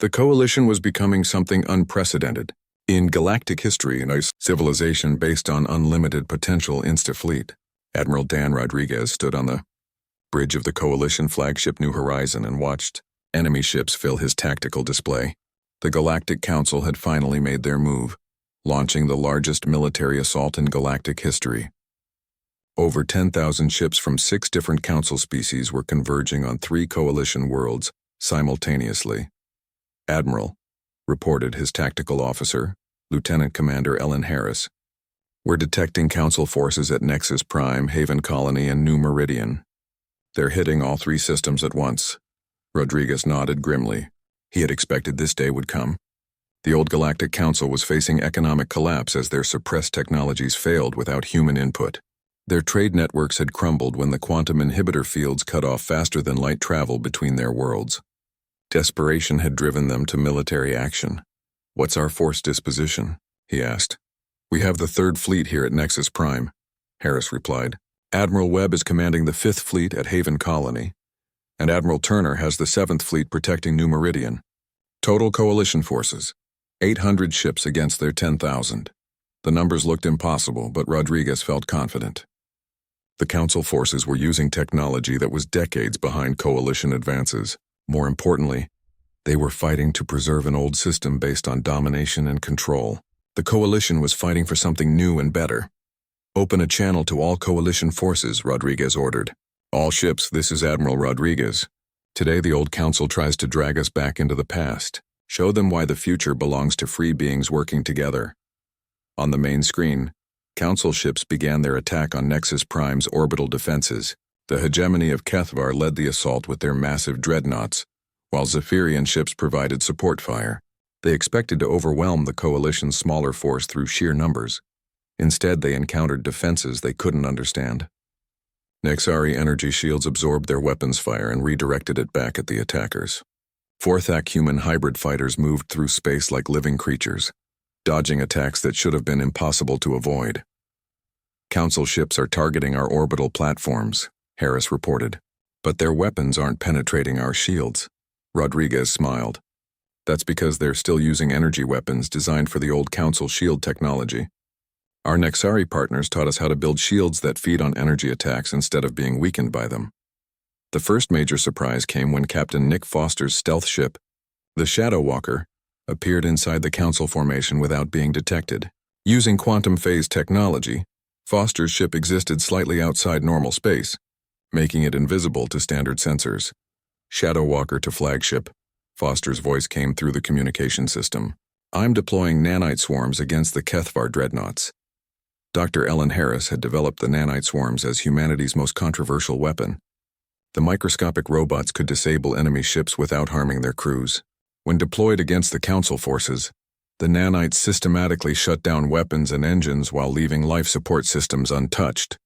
The Coalition was becoming something unprecedented. In galactic history, a civilization based on unlimited potential insta-fleet. Admiral Dan Rodriguez stood on the bridge of the Coalition flagship New Horizon and watched enemy ships fill his tactical display. The Galactic Council had finally made their move, launching the largest military assault in galactic history. Over 10,000 ships from 6 different Council species were converging on 3 Coalition worlds simultaneously. Admiral, reported his tactical officer, Lieutenant Commander Ellen Harris. We're detecting Council forces at Nexus Prime, Haven Colony, and New Meridian. They're hitting all 3 systems at once. Rodriguez nodded grimly. He had expected this day would come. The old Galactic Council was facing economic collapse as their suppressed technologies failed without human input. Their trade networks had crumbled when the quantum inhibitor fields cut off faster than light travel between their worlds. Desperation had driven them to military action. "What's our force disposition?" he asked. "We have the 3rd Fleet here at Nexus Prime," Harris replied. "Admiral Webb is commanding the 5th Fleet at Haven Colony, and Admiral Turner has the 7th Fleet protecting New Meridian. Total Coalition forces, 800 ships against their 10,000. The numbers looked impossible, but Rodriguez felt confident. The Council forces were using technology that was decades behind Coalition advances. More importantly, they were fighting to preserve an old system based on domination and control. The Coalition was fighting for something new and better. "Open a channel to all Coalition forces," Rodriguez ordered. "All ships, this is Admiral Rodriguez. Today the old Council tries to drag us back into the past. Show them why the future belongs to free beings working together." On the main screen, Council ships began their attack on Nexus Prime's orbital defenses. The hegemony of Kethvar led the assault with their massive dreadnoughts, while Zephyrian ships provided support fire. They expected to overwhelm the Coalition's smaller force through sheer numbers. Instead, they encountered defenses they couldn't understand. Nexari energy shields absorbed their weapons fire and redirected it back at the attackers. 4th human hybrid fighters moved through space like living creatures, dodging attacks that should have been impossible to avoid. "Council ships are targeting our orbital platforms," Harris reported. "But their weapons aren't penetrating our shields." Rodriguez smiled. "That's because they're still using energy weapons designed for the old Council shield technology. Our Nexari partners taught us how to build shields that feed on energy attacks instead of being weakened by them." The first major surprise came when Captain Nick Foster's stealth ship, the Shadow Walker, appeared inside the Council formation without being detected. Using quantum phase technology, Foster's ship existed slightly outside normal space, making it invisible to standard sensors. "Shadow Walker to flagship," Foster's voice came through the communication system. "I'm deploying nanite swarms against the Kethvar dreadnoughts." Dr. Ellen Harris had developed the nanite swarms as humanity's most controversial weapon. The microscopic robots could disable enemy ships without harming their crews. When deployed against the Council forces, the nanites systematically shut down weapons and engines while leaving life support systems untouched.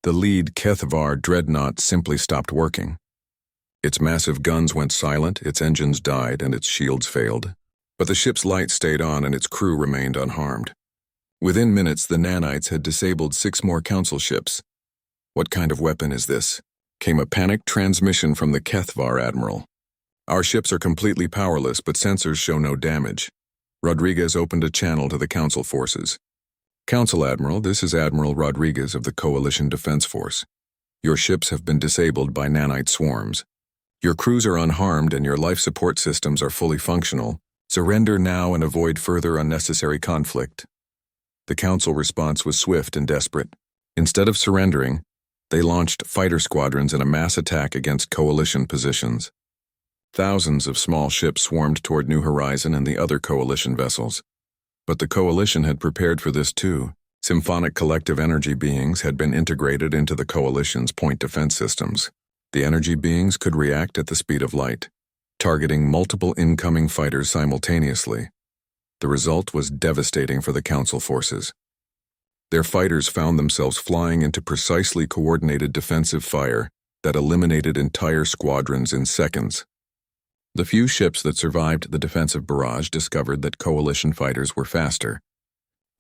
The lead Kethvar dreadnought simply stopped working. Its massive guns went silent, its engines died, and its shields failed. But the ship's lights stayed on and its crew remained unharmed. Within minutes, the nanites had disabled 6 more Council ships. "What kind of weapon is this?" came a panicked transmission from the Kethvar admiral. "Our ships are completely powerless, but sensors show no damage." Rodriguez opened a channel to the Council forces. "Council Admiral, this is Admiral Rodriguez of the Coalition Defense Force. Your ships have been disabled by nanite swarms. Your crews are unharmed and your life support systems are fully functional. Surrender now and avoid further unnecessary conflict." The Council response was swift and desperate. Instead of surrendering, they launched fighter squadrons in a mass attack against Coalition positions. Thousands of small ships swarmed toward New Horizon and the other Coalition vessels. But the Coalition had prepared for this too. Symphonic collective energy beings had been integrated into the Coalition's point defense systems. The energy beings could react at the speed of light, targeting multiple incoming fighters simultaneously. The result was devastating for the Council forces. Their fighters found themselves flying into precisely coordinated defensive fire that eliminated entire squadrons in seconds. The few ships that survived the defensive barrage discovered that Coalition fighters were faster,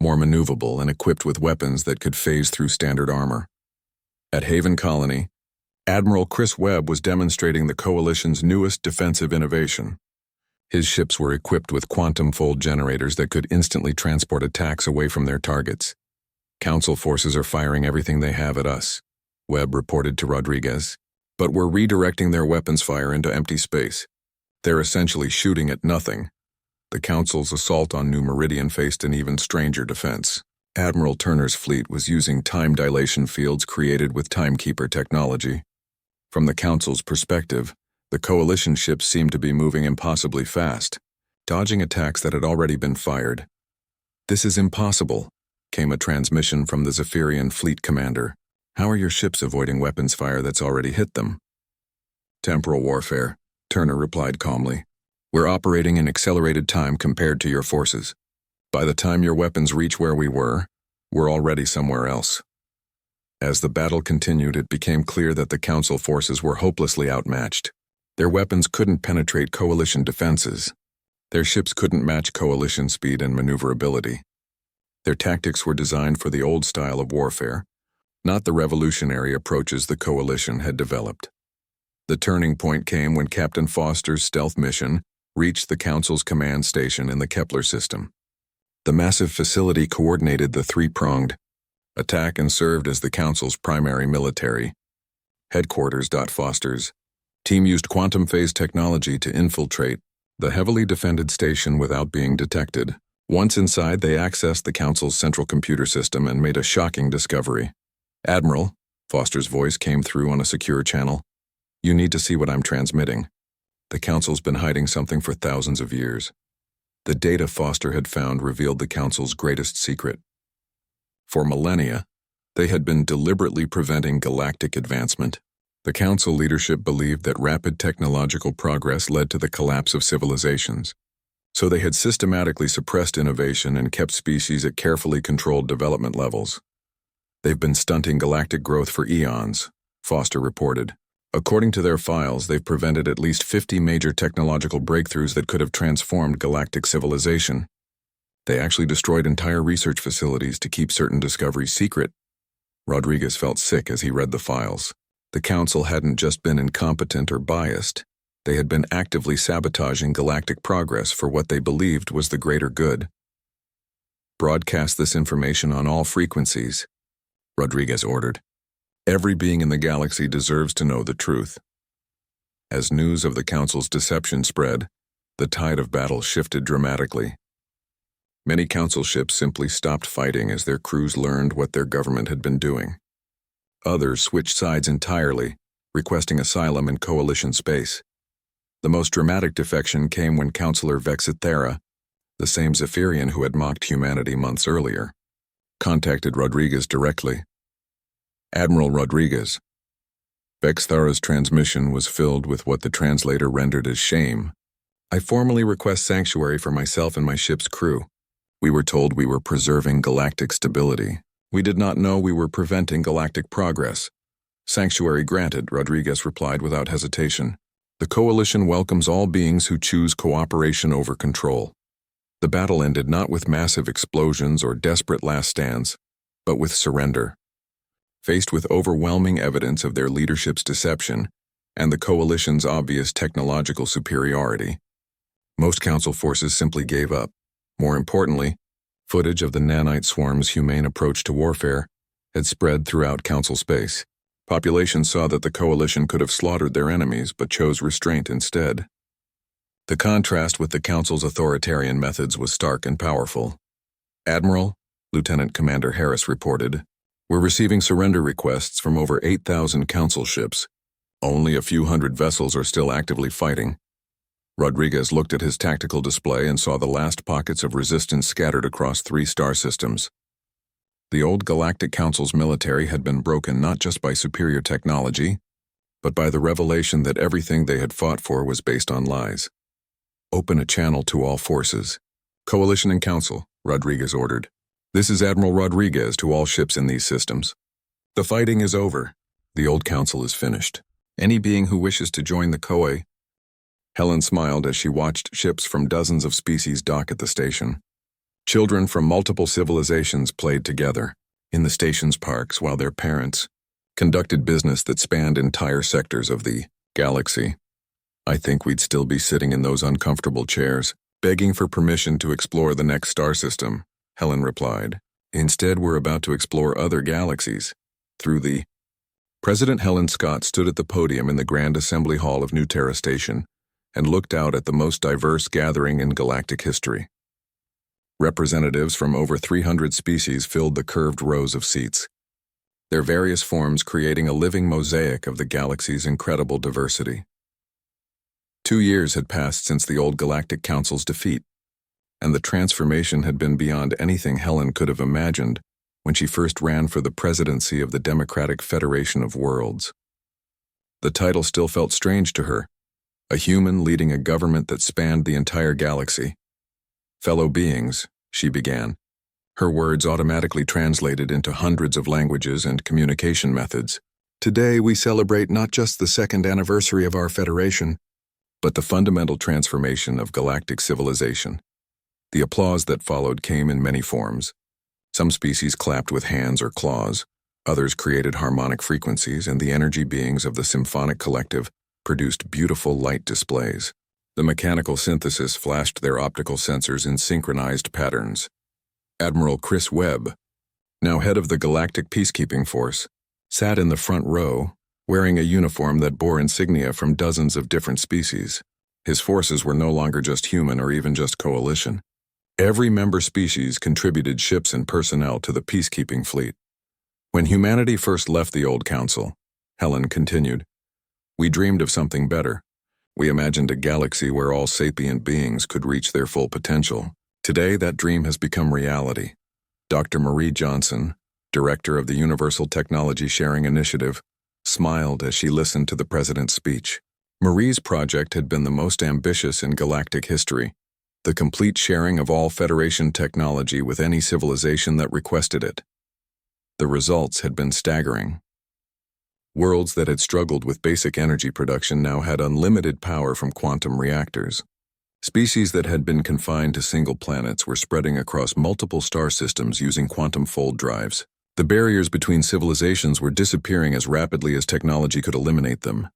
more maneuverable, and equipped with weapons that could phase through standard armor. At Haven Colony, Admiral Chris Webb was demonstrating the Coalition's newest defensive innovation, His ships were equipped with quantum fold generators that could instantly transport attacks away from their targets. Council forces are firing everything they have at us, Webb reported to Rodriguez. But we're redirecting their weapons fire into empty space. They're essentially shooting at nothing. The Council's assault on New Meridian faced an even stranger defense. Admiral Turner's fleet was using time dilation fields created with timekeeper technology. From the Council's perspective, the Coalition ships seemed to be moving impossibly fast, dodging attacks that had already been fired. "This is impossible," came a transmission from the Zephyrian fleet commander. "How are your ships avoiding weapons fire that's already hit them?" "Temporal warfare," Turner replied calmly. "We're operating in accelerated time compared to your forces. By the time your weapons reach where we're already somewhere else." As the battle continued, it became clear that the Council forces were hopelessly outmatched. Their weapons couldn't penetrate Coalition defenses. Their ships couldn't match Coalition speed and maneuverability. Their tactics were designed for the old style of warfare, not the revolutionary approaches the Coalition had developed. The turning point came when Captain Foster's stealth mission reached the Council's command station in the Kepler system. The massive facility coordinated the three-pronged attack and served as the Council's primary military headquarters. Foster's team used quantum phase technology to infiltrate the heavily defended station without being detected. Once inside, they accessed the Council's central computer system and made a shocking discovery. "Admiral," Foster's voice came through on a secure channel, "you need to see what I'm transmitting. The Council's been hiding something for thousands of years." The data Foster had found revealed the Council's greatest secret. For millennia, they had been deliberately preventing galactic advancement. The Council leadership believed that rapid technological progress led to the collapse of civilizations, so they had systematically suppressed innovation and kept species at carefully controlled development levels. "They've been stunting galactic growth for eons," Foster reported. "According to their files, they've prevented at least 50 major technological breakthroughs that could have transformed galactic civilization. They actually destroyed entire research facilities to keep certain discoveries secret." Rodriguez felt sick as he read the files. The Council hadn't just been incompetent or biased. They had been actively sabotaging galactic progress for what they believed was the greater good. "Broadcast this information on all frequencies," Rodriguez ordered. "Every being in the galaxy deserves to know the truth." As news of the Council's deception spread, the tide of battle shifted dramatically. Many Council ships simply stopped fighting as their crews learned what their government had been doing. Others switched sides entirely, requesting asylum in Coalition space. The most dramatic defection came when Councilor Vexithera, the same Zephyrian who had mocked humanity months earlier, contacted Rodriguez directly. "Admiral Rodriguez." Vexithera's transmission was filled with what the translator rendered as shame. "I formally request sanctuary for myself and my ship's crew. We were told we were preserving galactic stability. We did not know we were preventing galactic progress." "Sanctuary granted," Rodriguez replied without hesitation. "The Coalition welcomes all beings who choose cooperation over control." The battle ended not with massive explosions or desperate last stands, but with surrender. Faced with overwhelming evidence of their leadership's deception and the Coalition's obvious technological superiority, most Council forces simply gave up. More importantly, footage of the nanite swarm's humane approach to warfare had spread throughout Council space. Populations saw that the Coalition could have slaughtered their enemies but chose restraint instead. The contrast with the Council's authoritarian methods was stark and powerful. "Admiral," Lieutenant Commander Harris reported, "we're receiving surrender requests from over 8,000 Council ships. Only a few hundred vessels are still actively fighting." Rodriguez looked at his tactical display and saw the last pockets of resistance scattered across 3 star systems. The old Galactic Council's military had been broken not just by superior technology, but by the revelation that everything they had fought for was based on lies. "Open a channel to all forces. Coalition and Council," Rodriguez ordered. "This is Admiral Rodriguez to all ships in these systems. The fighting is over. The old Council is finished. Any being who wishes to join the COA..." Helen smiled as she watched ships from dozens of species dock at the station. Children from multiple civilizations played together in the station's parks while their parents conducted business that spanned entire sectors of the galaxy. I think we'd still be sitting in those uncomfortable chairs, begging for permission to explore the next star system, Helen replied. Instead, we're about to explore other galaxies. Through the President Helen Scott stood at the podium in the Grand Assembly Hall of New Terra Station and looked out at the most diverse gathering in galactic history. Representatives from over 300 species filled the curved rows of seats, their various forms creating a living mosaic of the galaxy's incredible diversity. 2 years had passed since the old Galactic Council's defeat, and the transformation had been beyond anything Helen could have imagined when she first ran for the presidency of the Democratic Federation of Worlds. The title still felt strange to her, a human leading a government that spanned the entire galaxy. Fellow beings, she began, her words automatically translated into hundreds of languages and communication methods. Today we celebrate not just the second anniversary of our federation, but the fundamental transformation of galactic civilization. The applause that followed came in many forms. Some species clapped with hands or claws, others created harmonic frequencies, and the energy beings of the symphonic collective produced beautiful light displays. The mechanical synthesis flashed their optical sensors in synchronized patterns. Admiral Chris Webb, now head of the Galactic Peacekeeping Force, sat in the front row, wearing a uniform that bore insignia from dozens of different species. His forces were no longer just human or even just coalition. Every member species contributed ships and personnel to the peacekeeping fleet. When humanity first left the old council, Helen continued, we dreamed of something better. We imagined a galaxy where all sapient beings could reach their full potential. Today, that dream has become reality. Dr. Marie Johnson, director of the Universal Technology Sharing Initiative, smiled as she listened to the president's speech. Marie's project had been the most ambitious in galactic history, the complete sharing of all Federation technology with any civilization that requested it. The results had been staggering. Worlds that had struggled with basic energy production now had unlimited power from quantum reactors. Species that had been confined to single planets were spreading across multiple star systems using quantum fold drives. The barriers between civilizations were disappearing as rapidly as technology could eliminate them.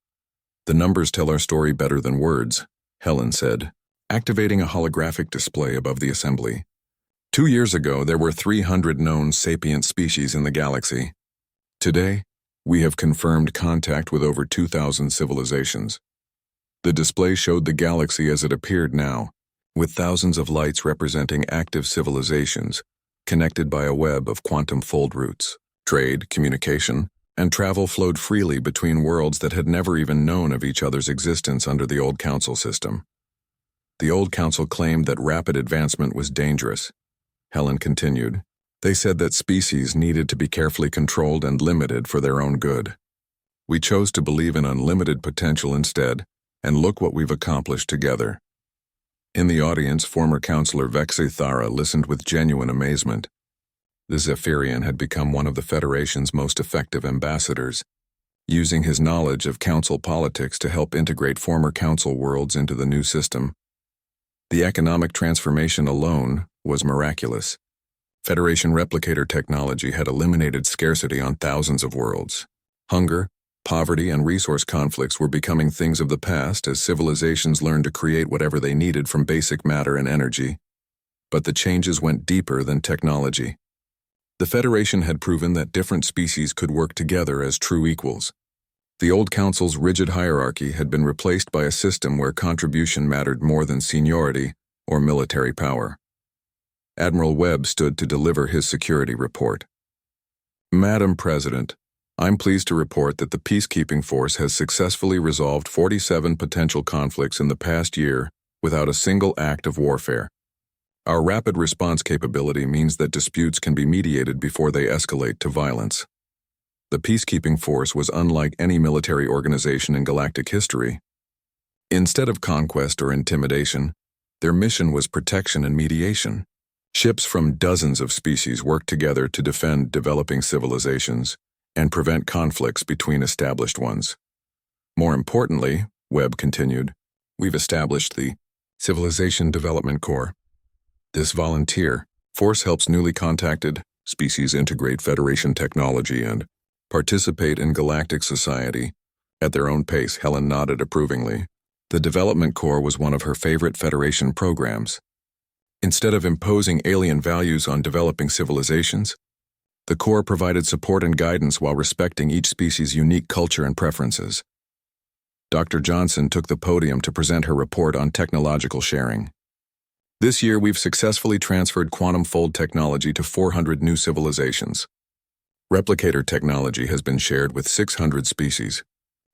The numbers tell our story better than words, Helen said, activating a holographic display above the assembly. 2 years ago, there were 300 known sapient species in the galaxy. Today, we have confirmed contact with over 2,000 civilizations. The display showed the galaxy as it appeared now, with thousands of lights representing active civilizations, connected by a web of quantum fold routes. Trade, communication, and travel flowed freely between worlds that had never even known of each other's existence under the old council system. The old council claimed that rapid advancement was dangerous. Helen continued, they said that species needed to be carefully controlled and limited for their own good. We chose to believe in unlimited potential instead, and look what we've accomplished together. In the audience, former Counselor Vexi Thara listened with genuine amazement. The Zephyrian had become one of the Federation's most effective ambassadors, using his knowledge of council politics to help integrate former council worlds into the new system. The economic transformation alone was miraculous. Federation replicator technology had eliminated scarcity on thousands of worlds. Hunger, poverty, and resource conflicts were becoming things of the past as civilizations learned to create whatever they needed from basic matter and energy. But the changes went deeper than technology. The Federation had proven that different species could work together as true equals. The old council's rigid hierarchy had been replaced by a system where contribution mattered more than seniority or military power. Admiral Webb stood to deliver his security report. Madam President, I'm pleased to report that the Peacekeeping Force has successfully resolved 47 potential conflicts in the past year without a single act of warfare. Our rapid response capability means that disputes can be mediated before they escalate to violence. The Peacekeeping Force was unlike any military organization in galactic history. Instead of conquest or intimidation, their mission was protection and mediation. Ships from dozens of species worked together to defend developing civilizations and prevent conflicts between established ones. More importantly, Webb continued, we've established the Civilization Development Corps. This volunteer force helps newly contacted species integrate Federation technology and participate in galactic society at their own pace. Helen nodded approvingly. The Development Corps was one of her favorite Federation programs. Instead of imposing alien values on developing civilizations, the Corps provided support and guidance while respecting each species' unique culture and preferences. Dr. Johnson took the podium to present her report on technological sharing. This year, we've successfully transferred quantum fold technology to 400 new civilizations. Replicator technology has been shared with 600 species.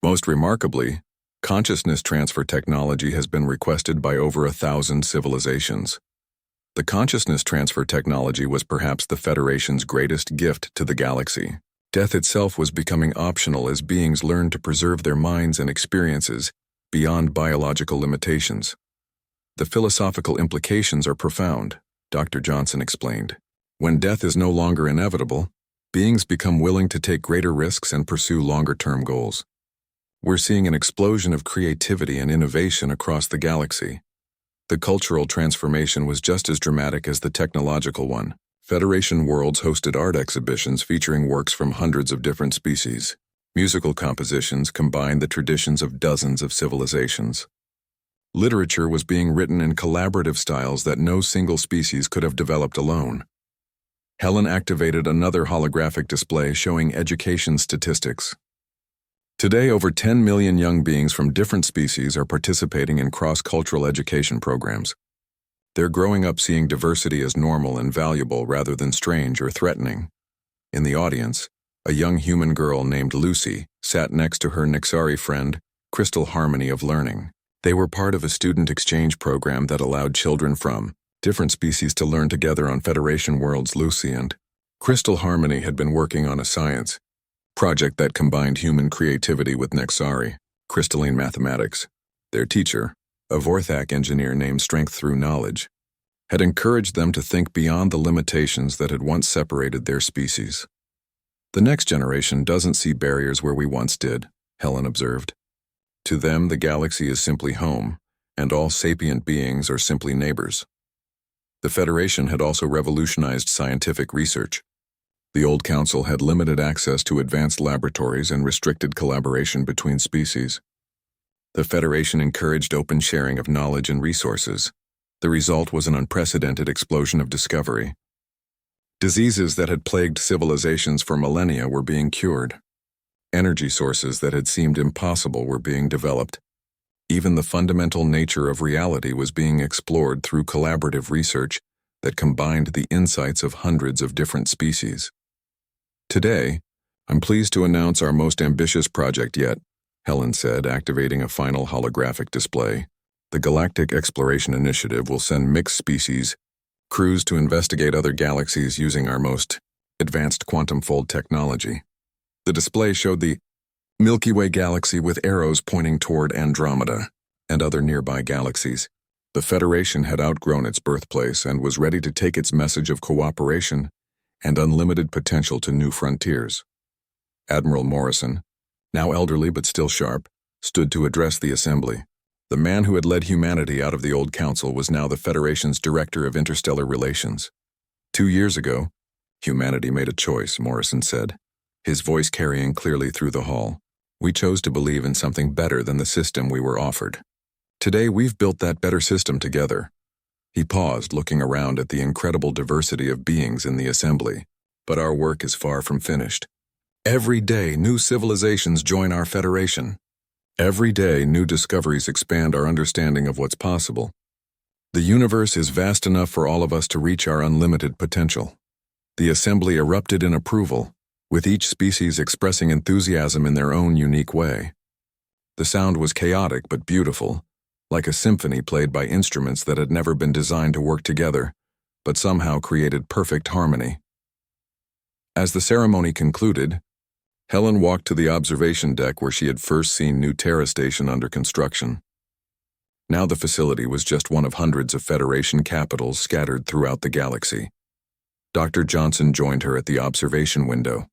Most remarkably, consciousness transfer technology has been requested by over 1,000 civilizations. The consciousness transfer technology was perhaps the Federation's greatest gift to the galaxy. Death itself was becoming optional as beings learned to preserve their minds and experiences beyond biological limitations. The philosophical implications are profound, Dr. Johnson explained. When death is no longer inevitable, beings become willing to take greater risks and pursue longer-term goals. We're seeing an explosion of creativity and innovation across the galaxy. The cultural transformation was just as dramatic as the technological one. Federation worlds hosted art exhibitions featuring works from hundreds of different species. Musical compositions combined the traditions of dozens of civilizations. Literature was being written in collaborative styles that no single species could have developed alone. Helen activated another holographic display showing education statistics. Today, over 10 million young beings from different species are participating in cross-cultural education programs. They're growing up seeing diversity as normal and valuable rather than strange or threatening. In the audience, a young human girl named Lucy sat next to her Nixari friend, Crystal Harmony of Learning. They were part of a student exchange program that allowed children from different species to learn together on Federation worlds. Lucy and Crystal Harmony had been working on a science project that combined human creativity with Nexari, crystalline mathematics. Their teacher, a Vorthak engineer named Strength Through Knowledge, had encouraged them to think beyond the limitations that had once separated their species. The next generation doesn't see barriers where we once did, Helen observed. To them, the galaxy is simply home, and all sapient beings are simply neighbors. The Federation had also revolutionized scientific research. The old council had limited access to advanced laboratories and restricted collaboration between species. The Federation encouraged open sharing of knowledge and resources. The result was an unprecedented explosion of discovery. Diseases that had plagued civilizations for millennia were being cured. Energy sources that had seemed impossible were being developed. Even the fundamental nature of reality was being explored through collaborative research that combined the insights of hundreds of different species. Today, I'm pleased to announce our most ambitious project yet, Helen said, activating a final holographic display. The Galactic Exploration Initiative will send mixed species crews to investigate other galaxies using our most advanced quantum fold technology. The display showed the Milky Way galaxy with arrows pointing toward Andromeda and other nearby galaxies. The Federation had outgrown its birthplace and was ready to take its message of cooperation and unlimited potential to new frontiers. Admiral Morrison, now elderly but still sharp, stood to address the assembly. The man who had led humanity out of the old council was now the Federation's Director of Interstellar Relations. 2 years ago, humanity made a choice, Morrison said, his voice carrying clearly through the hall. We chose to believe in something better than the system we were offered. Today, we've built that better system together. He paused, looking around at the incredible diversity of beings in the assembly. But our work is far from finished. Every day, new civilizations join our Federation. Every day, new discoveries expand our understanding of what's possible. The universe is vast enough for all of us to reach our unlimited potential. The assembly erupted in approval, with each species expressing enthusiasm in their own unique way. The sound was chaotic but beautiful, like a symphony played by instruments that had never been designed to work together, but somehow created perfect harmony. As the ceremony concluded, Helen walked to the observation deck where she had first seen New Terra Station under construction. Now the facility was just one of hundreds of Federation capitals scattered throughout the galaxy. Dr. Johnson joined her at the observation window.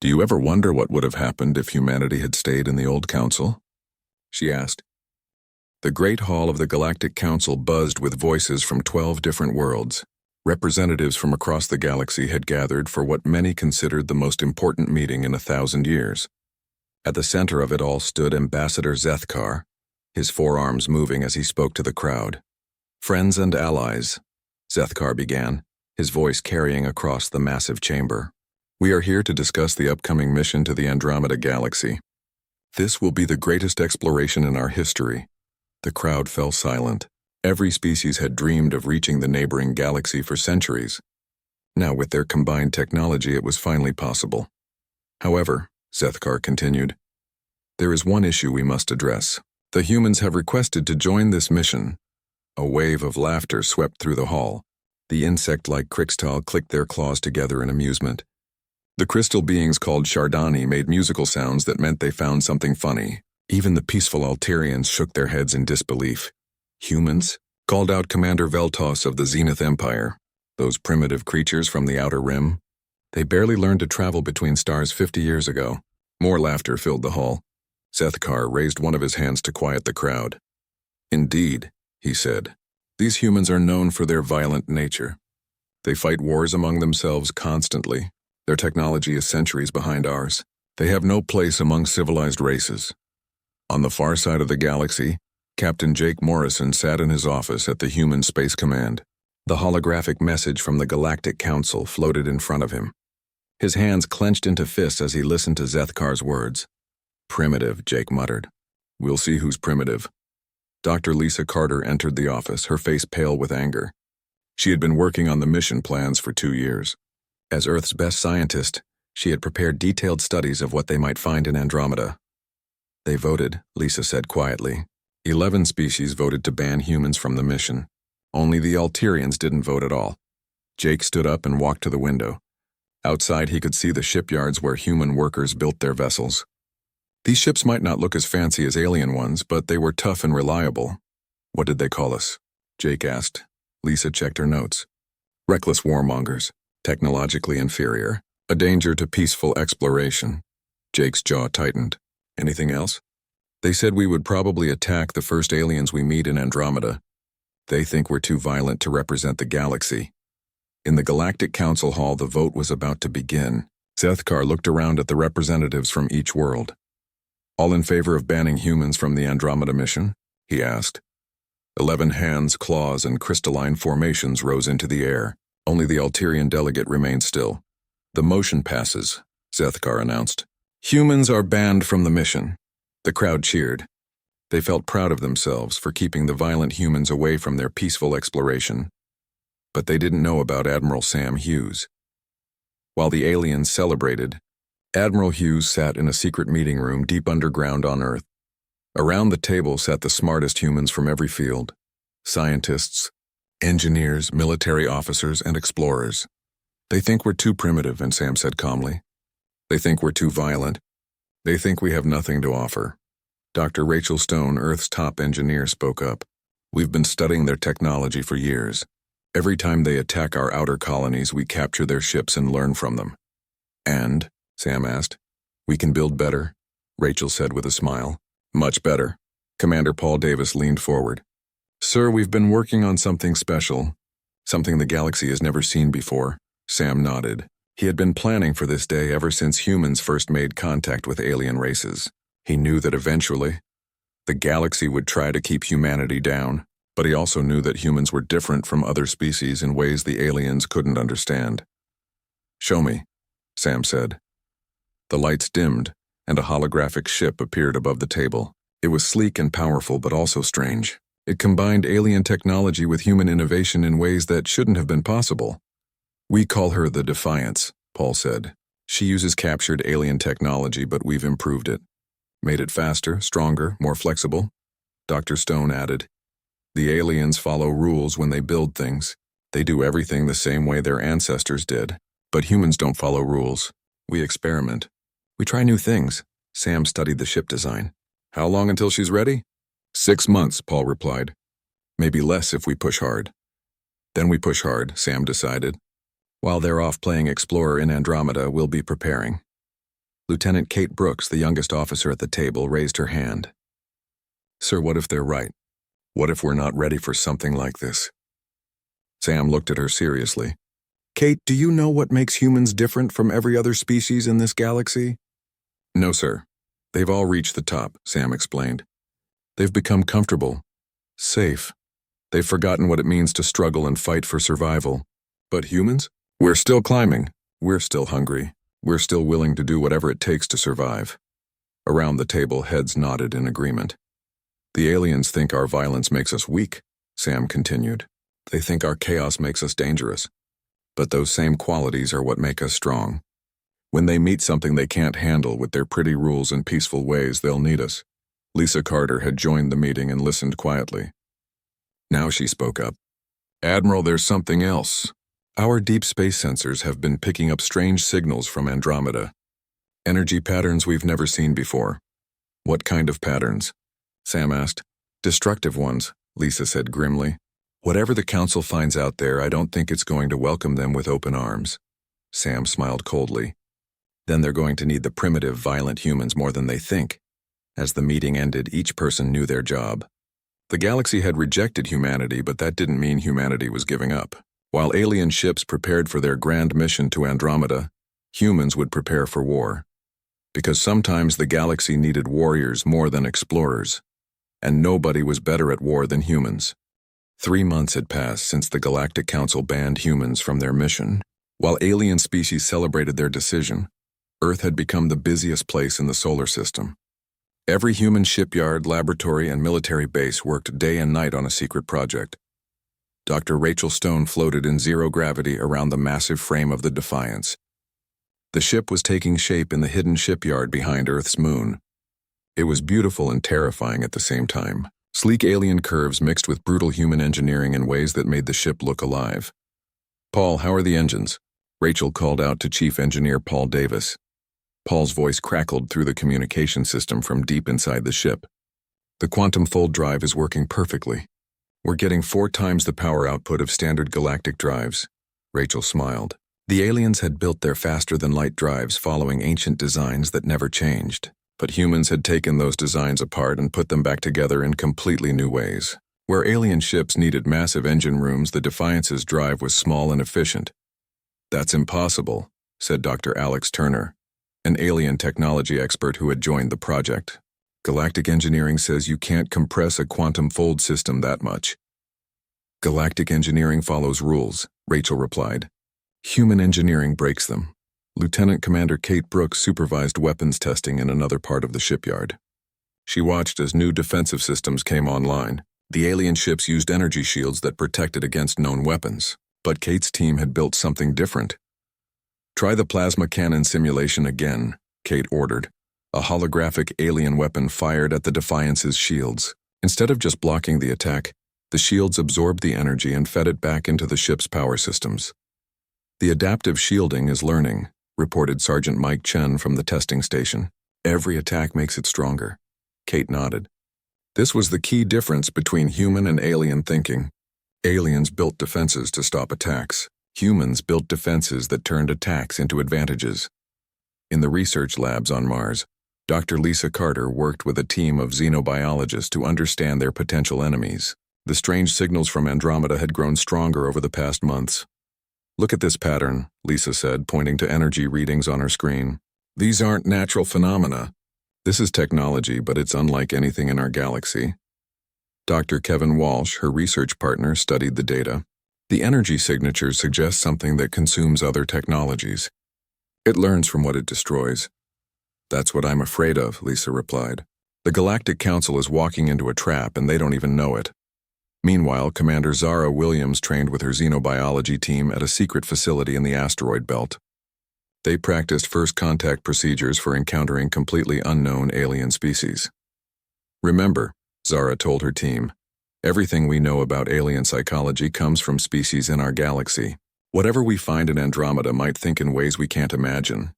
"Do you ever wonder what would have happened if humanity had stayed in the old council?" she asked. The Great Hall of the Galactic Council buzzed with voices from 12 different worlds. Representatives from across the galaxy had gathered for what many considered the most important meeting in 1,000 years. At the center of it all stood Ambassador Zethkar, his forearms moving as he spoke to the crowd. "Friends and allies," Zethkar began, his voice carrying across the massive chamber. "We are here to discuss the upcoming mission to the Andromeda Galaxy. This will be the greatest exploration in our history." The crowd fell silent. Every species had dreamed of reaching the neighboring galaxy for centuries. Now, with their combined technology, it was finally possible. "However," Zethkar continued, "there is one issue we must address. The humans have requested to join this mission." A wave of laughter swept through the hall. The insect-like Krixtal clicked their claws together in amusement. The crystal beings called Shardani made musical sounds that meant they found something funny. Even the peaceful Alterians shook their heads in disbelief. "Humans?" called out Commander Veltos of the Zenith Empire. "Those primitive creatures from the Outer Rim? They barely learned to travel between stars 50 years ago." More laughter filled the hall. Zethkar raised one of his hands to quiet the crowd. "Indeed," he said, "these humans are known for their violent nature. They fight wars among themselves constantly. Their technology is centuries behind ours. They have no place among civilized races." On the far side of the galaxy, Captain Jake Morrison sat in his office at the Human Space Command. The holographic message from the Galactic Council floated in front of him. His hands clenched into fists as he listened to Zethkar's words. "Primitive," Jake muttered. "We'll see who's primitive." Dr. Lisa Carter entered the office, her face pale with anger. She had been working on the mission plans for 2 years. As Earth's best scientist, she had prepared detailed studies of what they might find in Andromeda. "They voted," Lisa said quietly. 11 species voted to ban humans from the mission. Only the Alterians didn't vote at all. Jake stood up and walked to the window. Outside, he could see the shipyards where human workers built their vessels. These ships might not look as fancy as alien ones, but they were tough and reliable. "What did they call us?" Jake asked. Lisa checked her notes. "Reckless warmongers, technologically inferior, a danger to peaceful exploration." Jake's jaw tightened. "Anything else?" "They said we would probably attack the first aliens we meet in Andromeda. They think we're too violent to represent the galaxy." In the Galactic Council Hall, the vote was about to begin. Zethkar looked around at the representatives from each world. "All in favor of banning humans from the Andromeda mission?" he asked. 11 hands, claws, and crystalline formations rose into the air. Only the Alterian delegate remained still. "The motion passes," Zethkar announced. "Humans are banned from the mission." The crowd cheered. They felt proud of themselves for keeping the violent humans away from their peaceful exploration. But they didn't know about Admiral Sam Hughes. While the aliens celebrated, Admiral Hughes sat in a secret meeting room deep underground on Earth. Around the table sat the smartest humans from every field: scientists, engineers, military officers, and explorers. "They think we're too primitive," and Sam said calmly. "They think we're too violent. They think we have nothing to offer." Dr. Rachel Stone, Earth's top engineer, spoke up. "We've been studying their technology for years. Every time they attack our outer colonies, we capture their ships and learn from them." "And?" Sam asked. "We can build better," Rachel said with a smile. "Much better." Commander Paul Davis leaned forward. "Sir, we've been working on something special, something the galaxy has never seen before." Sam nodded. He had been planning for this day ever since humans first made contact with alien races. He knew that eventually, the galaxy would try to keep humanity down, but he also knew that humans were different from other species in ways the aliens couldn't understand. "Show me," Sam said. The lights dimmed, and a holographic ship appeared above the table. It was sleek and powerful, but also strange. It combined alien technology with human innovation in ways that shouldn't have been possible. "We call her the Defiance," Paul said. "She uses captured alien technology, but we've improved it. Made it faster, stronger, more flexible." Dr. Stone added, "The aliens follow rules when they build things. They do everything the same way their ancestors did. But humans don't follow rules. We experiment. We try new things." Sam studied the ship design. "How long until she's ready?" 6 months, Paul replied. "Maybe less if we push hard." "Then we push hard," Sam decided. "While they're off playing Explorer in Andromeda, we'll be preparing." Lieutenant Kate Brooks, the youngest officer at the table, raised her hand. "Sir, what if they're right? What if we're not ready for something like this?" Sam looked at her seriously. "Kate, do you know what makes humans different from every other species in this galaxy?" "No, sir. They've all reached the top," Sam explained. They've become comfortable, safe. They've forgotten what it means to struggle and fight for survival. But humans? We're still climbing. We're still hungry. We're still willing to do whatever it takes to survive. Around the table, heads nodded in agreement. The aliens think our violence makes us weak, Sam continued. They think our chaos makes us dangerous. But those same qualities are what make us strong. When they meet something they can't handle with their pretty rules and peaceful ways, they'll need us. Lisa Carter had joined the meeting and listened quietly. Now she spoke up. Admiral, there's something else. Our deep space sensors have been picking up strange signals from Andromeda. Energy patterns we've never seen before. What kind of patterns? Sam asked. Destructive ones, Lisa said grimly. Whatever the Council finds out there, I don't think it's going to welcome them with open arms. Sam smiled coldly. Then they're going to need the primitive, violent humans more than they think. As the meeting ended, each person knew their job. The galaxy had rejected humanity, but that didn't mean humanity was giving up. While alien ships prepared for their grand mission to Andromeda, humans would prepare for war. Because sometimes the galaxy needed warriors more than explorers, and nobody was better at war than humans. 3 months had passed since the Galactic Council banned humans from their mission. While alien species celebrated their decision, Earth had become the busiest place in the solar system. Every human shipyard, laboratory, and military base worked day and night on a secret project. Dr. Rachel Stone floated in zero gravity around the massive frame of the Defiance. The ship was taking shape in the hidden shipyard behind Earth's moon. It was beautiful and terrifying at the same time. Sleek alien curves mixed with brutal human engineering in ways that made the ship look alive. Paul, how are the engines? Rachel called out to Chief Engineer Paul Davis. Paul's voice crackled through the communication system from deep inside the ship. The quantum fold drive is working perfectly. We're getting 4 times the power output of standard galactic drives. Rachel smiled. The aliens had built their faster-than-light drives following ancient designs that never changed. But humans had taken those designs apart and put them back together in completely new ways. Where alien ships needed massive engine rooms, the Defiance's drive was small and efficient. That's impossible, said Dr. Alex Turner, an alien technology expert who had joined the project. Galactic engineering says you can't compress a quantum fold system that much. Galactic engineering follows rules, Rachel replied. Human engineering breaks them. Lieutenant Commander Kate Brooks supervised weapons testing in another part of the shipyard. She watched as new defensive systems came online. The alien ships used energy shields that protected against known weapons. But Kate's team had built something different. Try the plasma cannon simulation again, Kate ordered. A holographic alien weapon fired at the Defiance's shields. Instead of just blocking the attack, the shields absorbed the energy and fed it back into the ship's power systems. The adaptive shielding is learning, reported Sergeant Mike Chen from the testing station. Every attack makes it stronger. Kate nodded. This was the key difference between human and alien thinking. Aliens built defenses to stop attacks. Humans built defenses that turned attacks into advantages. In the research labs on Mars, Dr. Lisa Carter worked with a team of xenobiologists to understand their potential enemies. The strange signals from Andromeda had grown stronger over the past months. Look at this pattern, Lisa said, pointing to energy readings on her screen. These aren't natural phenomena. This is technology, but it's unlike anything in our galaxy. Dr. Kevin Walsh, her research partner, studied the data. The energy signatures suggest something that consumes other technologies. It learns from what it destroys. That's what I'm afraid of, Lisa replied. The Galactic Council is walking into a trap and they don't even know it. Meanwhile, Commander Zara Williams trained with her xenobiology team at a secret facility in the asteroid belt. They practiced first contact procedures for encountering completely unknown alien species. Remember, Zara told her team, everything we know about alien psychology comes from species in our galaxy. Whatever we find in Andromeda might think in ways we can't imagine.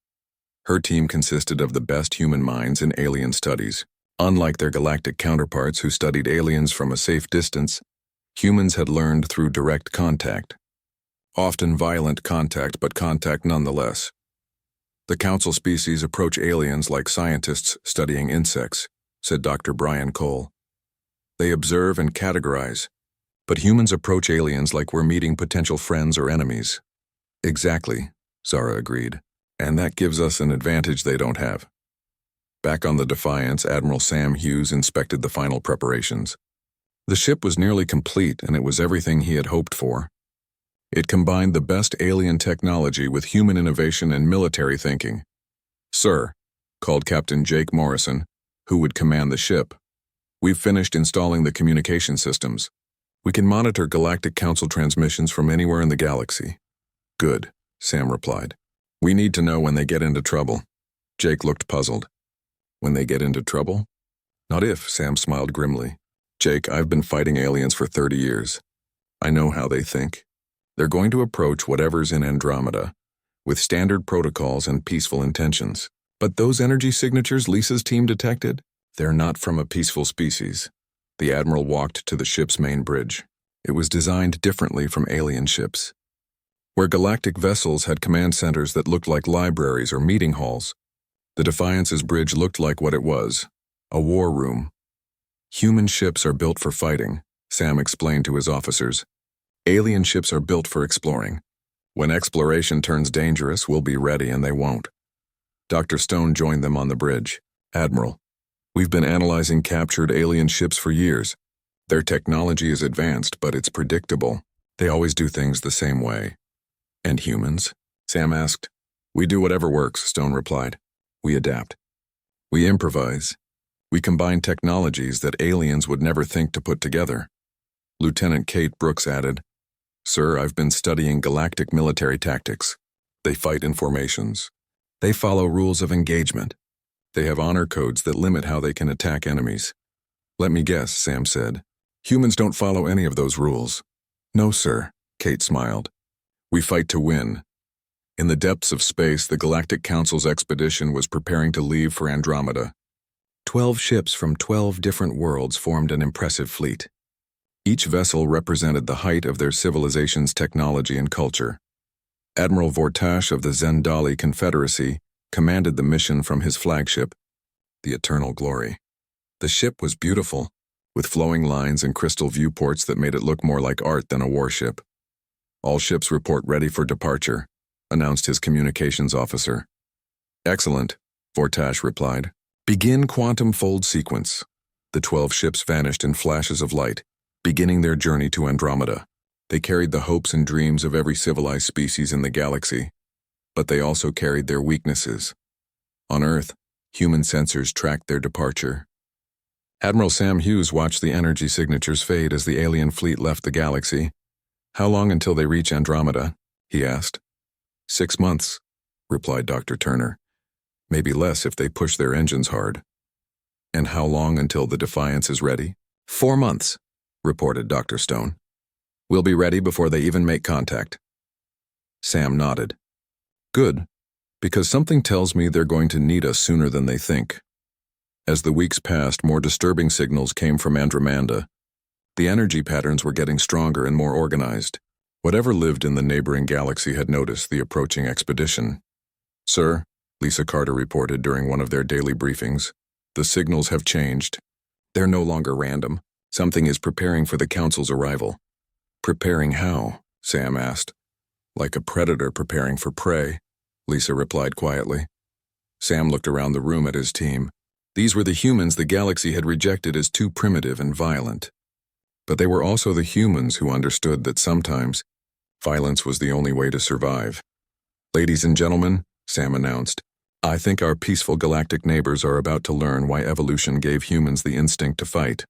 Her team consisted of the best human minds in alien studies. Unlike their galactic counterparts who studied aliens from a safe distance, humans had learned through direct contact. Often violent contact, but contact nonetheless. The Council species approach aliens like scientists studying insects, said Dr. Brian Cole. They observe and categorize, but humans approach aliens like we're meeting potential friends or enemies. Exactly, Zara agreed, and that gives us an advantage they don't have. Back on the Defiance, Admiral Sam Hughes inspected the final preparations. The ship was nearly complete, and it was everything he had hoped for. It combined the best alien technology with human innovation and military thinking. "Sir," called Captain Jake Morrison, who would command the ship, "we've finished installing the communication systems. We can monitor Galactic Council transmissions from anywhere in the galaxy." "Good," Sam replied. "We need to know when they get into trouble." Jake looked puzzled. "When they get into trouble?" "Not if," Sam smiled grimly. "Jake, I've been fighting aliens for 30 years. I know how they think. They're going to approach whatever's in Andromeda with standard protocols and peaceful intentions. But those energy signatures Lisa's team detected, they're not from a peaceful species." The Admiral walked to the ship's main bridge. It was designed differently from alien ships. Where galactic vessels had command centers that looked like libraries or meeting halls, the Defiance's bridge looked like what it was, a war room. "Human ships are built for fighting," Sam explained to his officers. "Alien ships are built for exploring. When exploration turns dangerous, we'll be ready, and they won't." Dr. Stone joined them on the bridge. "Admiral, we've been analyzing captured alien ships for years. Their technology is advanced, but it's predictable. They always do things the same way." "And humans?" Sam asked. "We do whatever works," Stone replied. "We adapt. We improvise. We combine technologies that aliens would never think to put together." Lieutenant Kate Brooks added, "Sir, I've been studying galactic military tactics. They fight in formations. They follow rules of engagement. They have honor codes that limit how they can attack enemies." "Let me guess," Sam said. "Humans don't follow any of those rules." "No, sir," Kate smiled. "We fight to win." In the depths of space, the Galactic Council's expedition was preparing to leave for Andromeda. 12 ships from 12 different worlds formed an impressive fleet. Each vessel represented the height of their civilization's technology and culture. Admiral Vortash of the Zendali Confederacy commanded the mission from his flagship, the Eternal Glory. The ship was beautiful, with flowing lines and crystal viewports that made it look more like art than a warship. "All ships report ready for departure," announced his communications officer. "Excellent," Vortash replied. "Begin quantum fold sequence." The 12 ships vanished in flashes of light, beginning their journey to Andromeda. They carried the hopes and dreams of every civilized species in the galaxy, but they also carried their weaknesses. On Earth, human sensors tracked their departure. Admiral Sam Hughes watched the energy signatures fade as the alien fleet left the galaxy. "How long until they reach Andromeda?" he asked. 6 months, replied Dr. Turner. "Maybe less if they push their engines hard." "And how long until the Defiance is ready?" 4 months, reported Dr. Stone. "We'll be ready before they even make contact." Sam nodded. "Good, because something tells me they're going to need us sooner than they think." As the weeks passed, more disturbing signals came from Andromeda. The energy patterns were getting stronger and more organized. Whatever lived in the neighboring galaxy had noticed the approaching expedition. "Sir," Lisa Carter reported during one of their daily briefings, "the signals have changed. They're no longer random. Something is preparing for the Council's arrival." "Preparing how?" Sam asked. "Like a predator preparing for prey," Lisa replied quietly. Sam looked around the room at his team. These were the humans the galaxy had rejected as too primitive and violent. But they were also the humans who understood that sometimes violence was the only way to survive. "Ladies and gentlemen," Sam announced, "I think our peaceful galactic neighbors are about to learn why evolution gave humans the instinct to fight."